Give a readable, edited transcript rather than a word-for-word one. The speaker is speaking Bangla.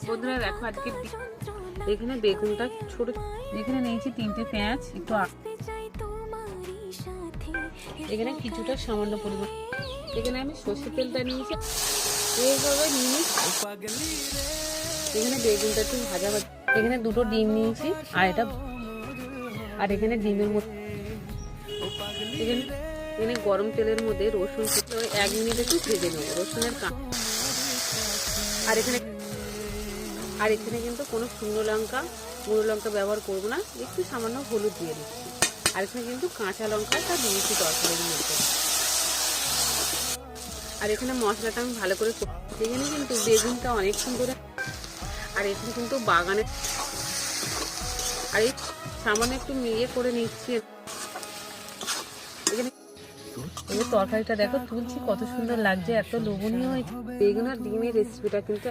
বন্ধুরা দেখো আজকে এখানে বেগুনটা ছোট, এখানে নিয়েছি 3টে পেঁয়াজ, একটু এখানে কিছুটা সামান্য পরিমাণ, এখানে আমি সর্ষের তেলটা নিয়েছি এইভাবে নিয়ে, এখানে বেগুনটা একটু ভাজা ভাজা, এখানে 2টো ডিম নিয়েছি আর এখানে ডিমের মধ্যে এখানে গরম তেলের মধ্যে রসুন 1 মিনিট একটু ভেজে নেব রসুনের আর এখানে কিন্তু কোনো শুকনো লঙ্কা ব্যবহার করবো না, একটু সামান্য হলুদ দিয়ে দিচ্ছি। আর এখানে কিন্তু কাঁচা লঙ্কাটা দিয়েছি তরকারির মধ্যে। আর এখানে মশলাটা আমি ভালো করে এখানে কিন্তু বেগুনটা অনেক সুন্দর, আর এখানে কিন্তু বাগানে আর এই সামান্য একটু করে নিচ্ছি। এখানে তরকারিটা দেখো তুলছি, কত সুন্দর লাগছে, এত লোভনীয় হয়েছে। বেগুন আর ডিমের রেসিপিটা কিন্তু